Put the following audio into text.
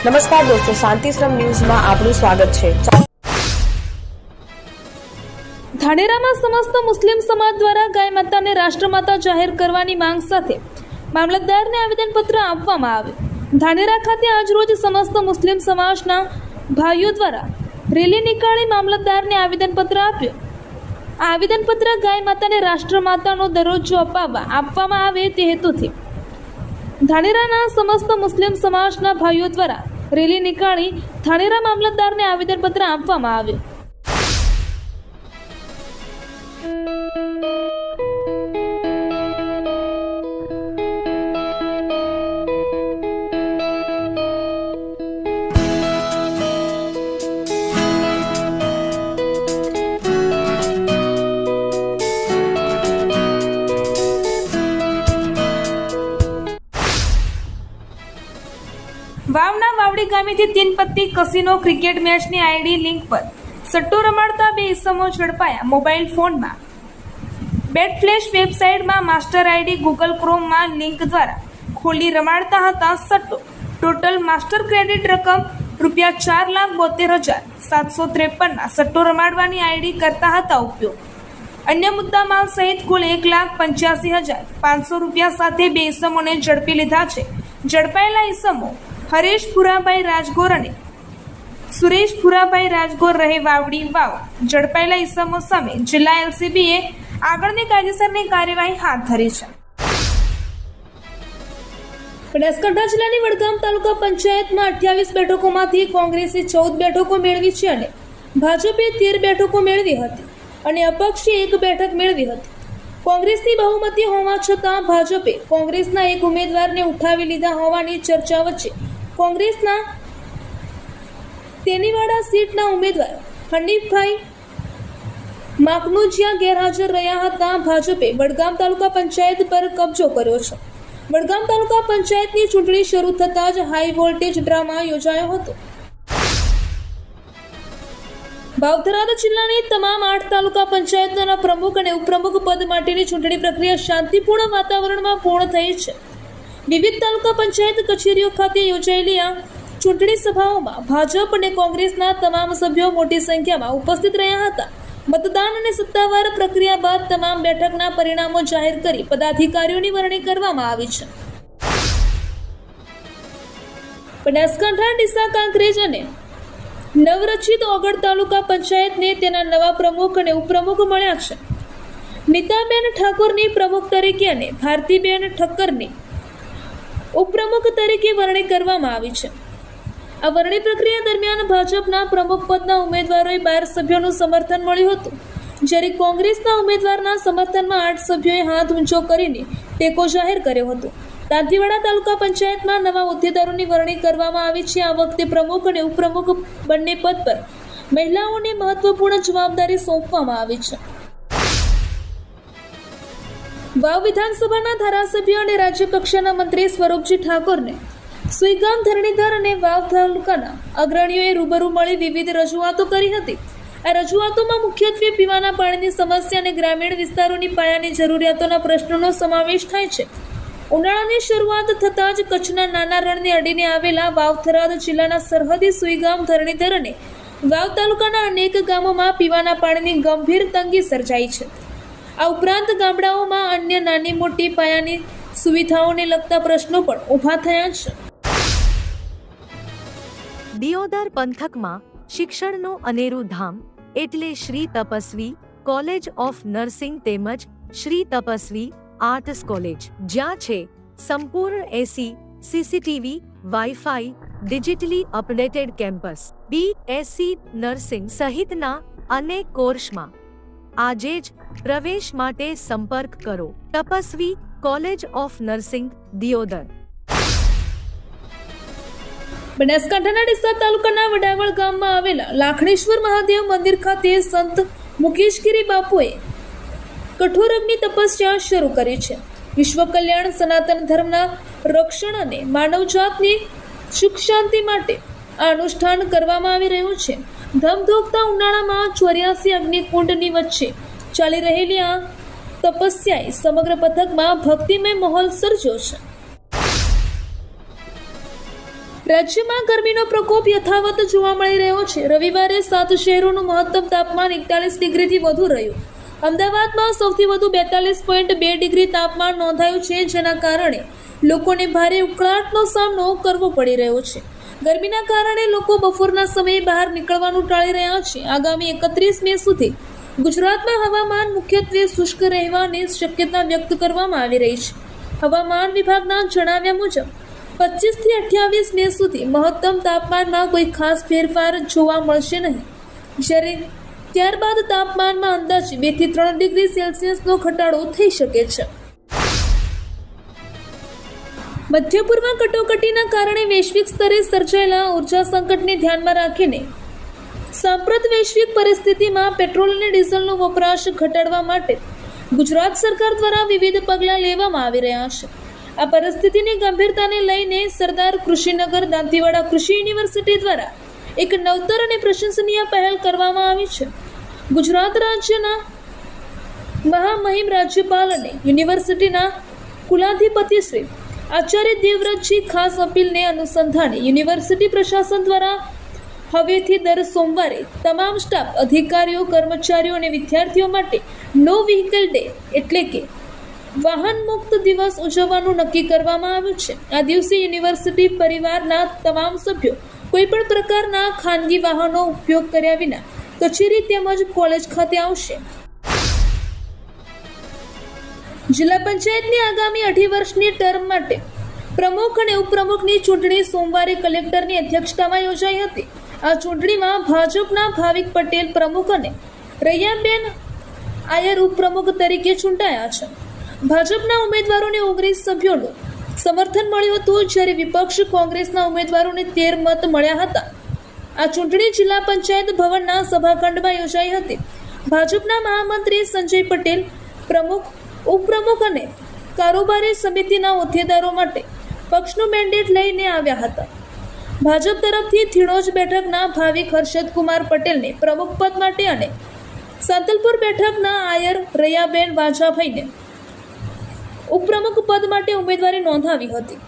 નમસ્કાર દોસ્તો, શાંતિશ્રમ ન્યૂઝમાં આપનું સ્વાગત છે। ધાનેરામાં સમસ્ત મુસ્લિમ સમાજ દ્વારા ગાય માતાને રાષ્ટ્રમાતા જાહેર કરવાની માંગ સાથે મામલતદારને આવેદનપત્ર આપવામાં આવ્યું। ધાનેરા ખાતે આજરોજ સમસ્ત મુસ્લિમ સમાજના ભાઈઓ દ્વારા રેલી નીકાળી મામલતદારને આવેદનપત્ર આપ્યું। આ આવેદનપત્ર ગાય માતાને રાષ્ટ્રમાતાનો દરજ્જો આપવામાં આવે તે હેતુથી ધાનેરાના સમસ્ત મુસ્લિમ સમાજના ભાઈઓ દ્વારા રેલી નીકાળી ધાનેરા મામલતદારને આવેદનપત્ર આપવામાં આવ્યું। વાવના વાવડી ગામેથી 3 પત્તી કસીનો ક્રિકેટ મેચની આઈડી લિંક પર સટ્ટો રમાડતા 2 ઇસમો ઝડપાયા। મોબાઈલ ફોનમાં બેટફ્લેશ વેબસાઇટમાં માસ્ટર આઈડી ગૂગલ ક્રોમમાં લિંક દ્વારા ખોલી રમાડતા હતા સટ્ટો। ટોટલ માસ્ટર ક્રેડિટ રકમ ₹4,72,753ના સટ્ટો રમાડવાની આઈડી કરતા હતા ઉપયોગ। અન્ય મુદ્દામાલ સહિત કુલ ₹1,85,500 સાથે 2 ઇસમોને ઝડપી લીધા છે। ઝડપાયેલા ઇસમો હરેશ ફુરાભાઈ રાજગોર અને સુરેશ ફુરાભાઈ રાજગોર રહે વાવડી વાવ। ઝડપાયેલા ઇસમો સામે જિલ્લા એલસીબીએ આગળની કાયદેસરની કાર્યવાહી હાથ ધરી છે। બનાસકાંઠા જિલ્લાની વડગામ તાલુકા પંચાયતમાં 28 બેઠકોમાંથી કોંગ્રેસે 14 બેઠકો મેળવી છે અને ભાજપે 13 બેઠકો મેળવી હતી અને અપક્ષે 1 બેઠક મેળવી હતી। કોંગ્રેસની બહુમતી હોવા છતાં ભાજપે કોંગ્રેસના એક ઉમેદવારને ઉઠાવી લીધા હોવાની ચર્ચા વચ્ચે કોંગ્રેસના તેનીવાડા સીટના ઉમેદવાર હનીફભાઈ માકનુજિયા ગેરહાજર રહ્યા હતા। ભાજપે વડગામ તાલુકા પંચાયત પર કબજો કર્યો છે। વડગામ તાલુકા પંચાયતની ચૂંટણી શરૂ થતાં જ હાઈ વોલ્ટેજ ડ્રામા યોજાયો હતો। વાવ-થરાદ જિલ્લાની તમામ 8 તાલુકા પંચાયતોના પ્રમુખ અને ઉપપ્રમુખ પદ માટેની ચૂંટણી પ્રક્રિયા શાંતિપૂર્ણ વાતાવરણમાં પૂર્ણ થઈ છે। વિવિધ તાલુકા પંચાયત કચેરીઓ ખાતે યોજાયેલી આ ચૂંટણી સભાઓમાં ભાજપ અને કોંગ્રેસના તમામ સભ્યો મોટી સંખ્યામાં ઉપસ્થિત રહ્યા હતા। મતદાન અને સત્તાવાર પ્રક્રિયા બાદ તમામ બેઠકના પરિણામો જાહેર કરી પદાધિકારીઓની વરણી કરવામાં આવી છે। બનાસકાંઠા ડીસા કાંકરેજ અને નવરચિત ઓગળ તાલુકા પંચાયતને તેના નવા પ્રમુખ અને ઉપપ્રમુખ મળ્યા છે। નીતાબેન ઠાકોરની પ્રમુખ તરીકે અને ભારતીબેન ઠક્કરની ઉપપ્રમુખ તરીકે વરણી કરવામાં આવી છે। આ વરણી પ્રક્રિયા દરમિયાન ભાજપના પ્રમુખ પદના ઉમેદવારોએ 12 સભ્યોનું સમર્થન મળ્યું હતું, જ્યારે કોંગ્રેસના ઉમેદવારના સમર્થનમાં 8 સભ્યોએ હાથ ઊંચો કરીને ટેકો જાહેર કર્યો હતો। દાંતીવાડા તાલુકા પંચાયતમાં નવા હોદ્દેદારોની વરણી કરવામાં આવી છે। આ વખતે પ્રમુખ અને ઉપપ્રમુખ બંને પદ પર મહિલાઓને મહત્વપૂર્ણ જવાબદારી સોંપવામાં આવી છે। વાવ વિધાનસભાના ધારાસભ્ય અને રાજ્ય કક્ષાના મંત્રી સ્વરૂપજી ઠાકોરને સુઈગામ ધરણીધર અને વાવ તાલુકાના અગ્રણીઓએ રૂબરૂ મળી વિવિધ રજૂઆતો કરી હતી। આ રજૂઆતોમાં મુખ્યત્વે પીવાના પાણીની સમસ્યા અને ગ્રામીણ વિસ્તારોની પાયાની જરૂરિયાતોના પ્રશ્નોનો સમાવેશ થાય છે। ઉનાળાની શરૂઆત થતાં જ કચ્છના નાના રણને અડીને આવેલા વાવ-થરાદ જિલ્લાના સરહદી સુઈગામ ધરણીધર અને વાવ તાલુકાના અનેક ગામોમાં પીવાના પાણીની ગંભીર તંગી સર્જાઈ છે। આ ઉપરાંત ગામડાઓમાં અન્ય નાની મોટી પાયાની સુવિધાઓને લગતા પ્રશ્નો પણ ઊભા થયા છે। દિયોદર પંથકમાં શિક્ષણનું અનેરું ધામ એટલે Shri Tapasvi college of nursing તેમજ શ્રી તપસ્વી આર્ટ્સ કોલેજ, જ્યાં છે સંપૂર્ણ AC, CCTV, wifi, digitally updated campus, BSc nursing સહિતના અનેક કોર્સમાં આજે જ પ્રવેશ માટે સંપર્ક કરો Tapasvi college of nursing Deodar. બનાસકાંઠાના ડીસા તાલુકાના વડાવળ ગામમાં આવેલા લાખણેશ્વર મહાદેવ મંદિર ખાતે સંત મુકેશગીરી બાપુએ કઠોર અગ્નિ તપસ્યા શરૂ કરી છે। વિશ્વ કલ્યાણ, સનાતન ધર્મના રક્ષણ અને માનવજાતની સુખ શાંતિ માટે આ અનુષ્ઠાન કરવામાં આવી રહ્યું છે। ધમધોકતા ઉનાળામાં 84 અગ્નિકુંડની વચ્ચે ચાલી રહેલી આ તપસ્યાએ સમગ્ર પથકમાં ભક્તિમય માહોલ સર્જ્યો છે। રાજ્યમાં ગરમીનો પ્રકોપ યથાવત જોવા મળી રહ્યો છે. રવિવારે 7 શહેરોનું મહત્તમ તાપમાન 41 ડિગ્રીથી વધુ રહ્યું. અમદાવાદમાં સૌથી વધુ 42.2 ડિગ્રી તાપમાન નોંધાયું છે, જેના કારણે લોકોને ભારે ઉકળાટનો સામનો કરવો પડી રહ્યો છે. ગરમીના કારણે લોકો બપોરના સમયે બહાર નીકળવાનું ટાળી રહ્યા છે. આગામી 31 મે સુધી ગુજરાતમાં હવામાન મુખ્યત્વે શુષ્ક રહેવાની શક્યતા વ્યક્ત કરવામાં આવી રહી છે. હવામાન વિભાગના જણાવ્યા મુજબ 25 થી 28 મે સુધી મહત્તમ તાપમાનમાં કોઈ ખાસ ફેરફાર જોવા મળશે નહીં, જ્યારે ત્યારબાદ તાપમાનમાં અંદાજે 2 થી 3 ડિગ્રી સેલ્સિયસનો ઘટાડો થઈ શકે છે. મધ્ય પૂર્વ કટોકટીના કારણે વૈશ્વિક સ્તરે સર્જાયેલા ઉર્જા સંકટને ધ્યાનમાં રાખીને સાંપ્રત વૈશ્વિક પરિસ્થિતિમાં પેટ્રોલ અને ડીઝલનો વપરાશ ઘટાડવા માટે ગુજરાત સરકાર દ્વારા વિવિધ પગલાં લેવામાં આવી રહ્યા છે. આ પરિસ્થિતિની ગંભીરતાને લઈને સરદાર કૃષિનગર દાંતીવાડા કૃષિ યુનિવર્સિટી દ્વારા એક નવતર અને પ્રશંસનીય પહેલ કરવામાં આવી છે. ગુજરાત રાજ્યના મહામહિમ રાજ્યપાલ અને યુનિવર્સિટીના કુલાધિપતિ શ્રી આચાર્ય દેવવ્રતજી ખાસ અપીલને અનુસંધાને યુનિવર્સિટી પ્રશાસન દ્વારા હવેથી દર સોમવારે તમામ સ્ટાફ, અધિકારીઓ, કર્મચારીઓ અને વિદ્યાર્થીઓ માટે નો વ્હીકલ ડે એટલે કે વાહન મુક્ત દિવસ ઉજવવાનું નક્કી કરવામાં આવ્યું છે. આ દિવસે યુનિવર્સિટી પરિવારના તમામ સભ્યો કોઈપણ પ્રકારના ખાનગી વાહનનો ઉપયોગ કર્યા વિના કચેરી તેમજ કોલેજ ખાતે આવશે. જિલ્લા પંચાયતની આગામી 2.5 વર્ષની ટર્મ માટે પ્રમુખ અને ઉપપ્રમુખની ચૂંટણી સોમવારે કલેક્ટરની અધ્યક્ષતામાં યોજાઈ હતી. આ ચૂંટણીમાં ભાજપના ભાવિક પટેલ પ્રમુખ અને રૈયાબેન આયર ઉપપ્રમુખ તરીકે ચૂંટાયા છે. ભાજપના ઉમેદવારોને 19 સભ્યોનું સમર્થન મળ્યું હતું, જ્યારે વિપક્ષ કોંગ્રેસના ઉમેદવારોને 13 મત મળ્યા હતા. આ ચૂંટણી જિલ્લા પંચાયત ભવનના સભાખંડમાં યોજાઈ હતી. ભાજપના મહામંત્રી સંજય પટેલ પ્રમુખ, ઉપપ્રમુખ અને કારોબારી સમિતિના હોદ્દેદારો માટે પક્ષનું મેન્ડેટ લઈને આવ્યા હતા. ભાજપ તરફથી થિણોજ બેઠકના ભાવિક હર્ષદકુમાર પટેલને પ્રમુખ પદ માટે અને સાંતલપુર બેઠકના આયર રૈયાબેન વાજાભાઈને ઉપપ્રમુખ પદ માટે ઉમેદવારી નોંધાવી હતી.